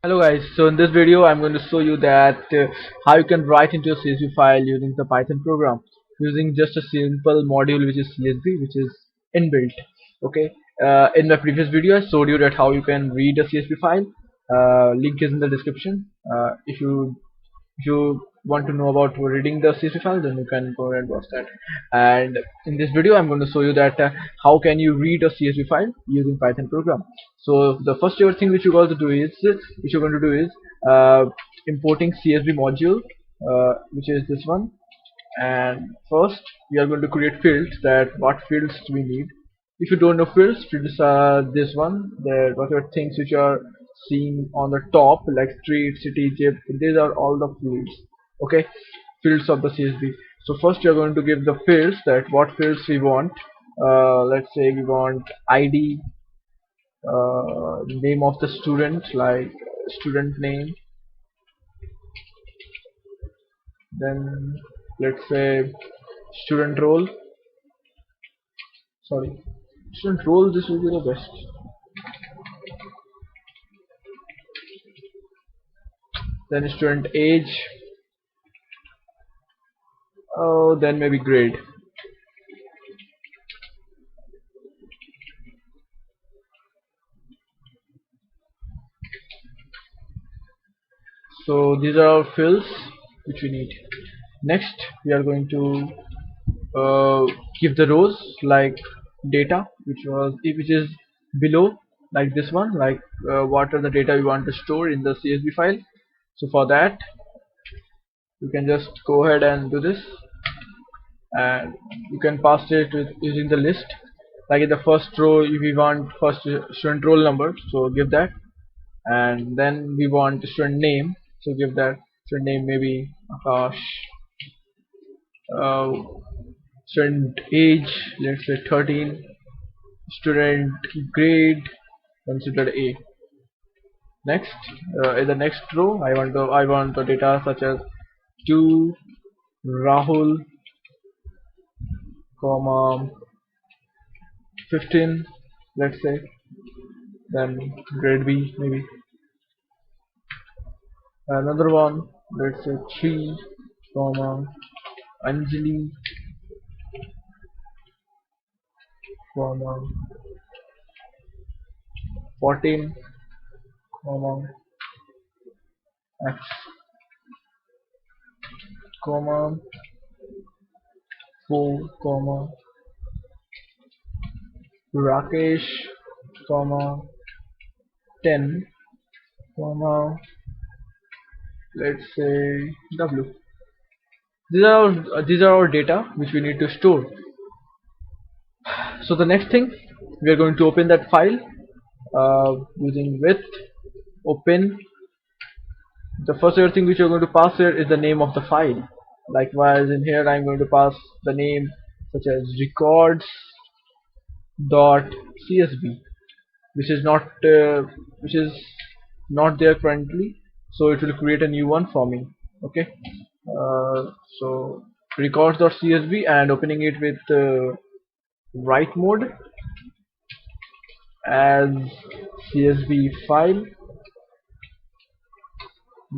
Hello guys, so in this video I'm going to show you that how you can write into a CSV file using the Python program using just a simple module which is CSV, which is inbuilt. Okay, in my previous video I showed you that how you can read a CSV file. Link is in the description. If you want to know about reading the CSV file, then you can go and watch that. And in this video I'm going to show you that how can you read a CSV file using Python program. So the first ever thing which you're going to do is importing CSV module, which is this one. And first we are going to create fields. That what fields do we need? If you don't know fields are this one, the whatever things which are seeing on the top like street, city, zip, these are all the fields. Okay, fields of the CSV. So first you are going to give the fields, that what fields we want. Let's say we want ID, name of the student, like student name. Then let's say student role, sorry, student role, this will be the best. Then student age, oh, then maybe grade. So these are our fields which we need. Next we are going to give the rows like data, which is below, like this one, like what are the data we want to store in the CSV file. So for that you can just go ahead and do this, and you can pass it with using the list. Like in the first row if we want first student roll number, so give that. And then we want student name, so give that student name, maybe Akash. uh, Student age, let's say 13. Student grade, considered A. Next, in the next row I want the data such as to Rahul, comma 15, let's say. Then grade B, maybe. Another one, let's say 3, comma Anjali, comma 14, comma X, comma 4, comma Rakesh, comma 10, comma let's say W. These are our data which we need to store. So the next thing, we are going to open that file using with open. The first other thing which you're going to pass here is the name of the file. Likewise in here I'm going to pass the name such as records.csv, which is not which is not there currently, so it will create a new one for me. Okay, so records.csv, and opening it with write mode as CSV file.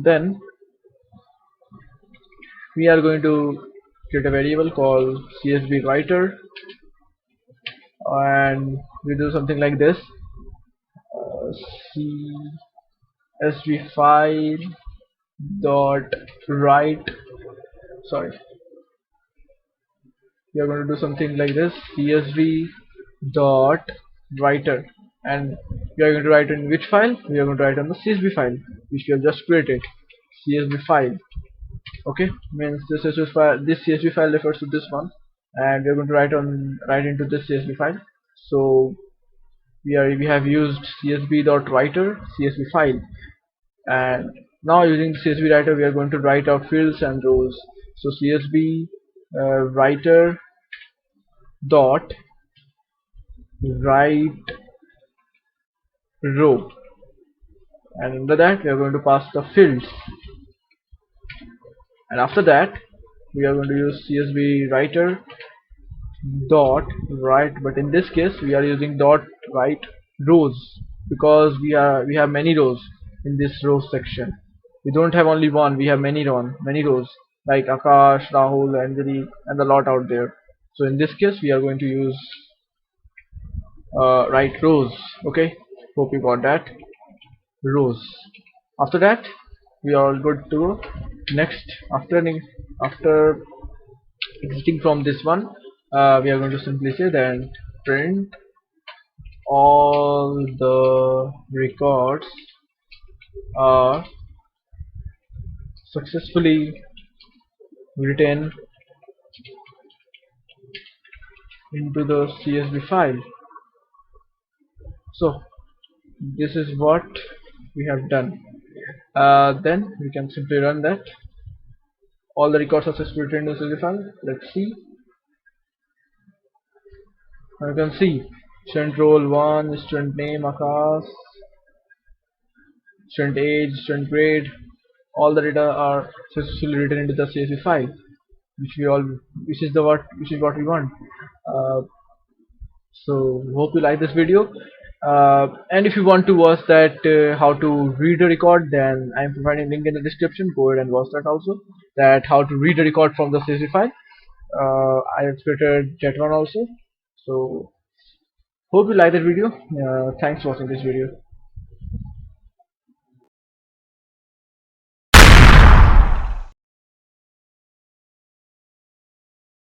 Then we are going to create a variable called CSV writer, and we do something like this. CSV file dot write, sorry, we are going to do something like this: CSV dot writer, and we are going to write in which file? We are going to write on the CSV file which we have just created, CSV file. Okay, means this CSV file refers to this one, and we are going to write into this CSV file. So we have used CSV dot writer CSV file, and now using the CSV writer we are going to write our fields and rows. So CSV writer dot write row, and under that we are going to pass the fields. And after that we are going to use CSV writer dot write, but in this case we are using dot write rows, because we have many rows. in this rows section. We don't have only one, we have many rows like Akash, Rahul, Anjali, and a lot out there. So in this case we are going to use write rows. Okay, hope you got that. Rows. After that we are all good to go. Next, after exiting from this one, we are going to simply say then print all the records are successfully written into the CSV file. So this is what we have done. Then we can simply run that. All the records are successfully written into the CSV file. Let's see. You can see student role 1, student name Akash, student age, student grade. All the data are successfully written into the CSV file, which is what we want. Uh, so hope you like this video. And if you want to watch that how to read a record, then I am providing link in the description. Go ahead and watch that also. That how to read a record from the CSV file. I have created that one also. So hope you like that video. Thanks for watching this video.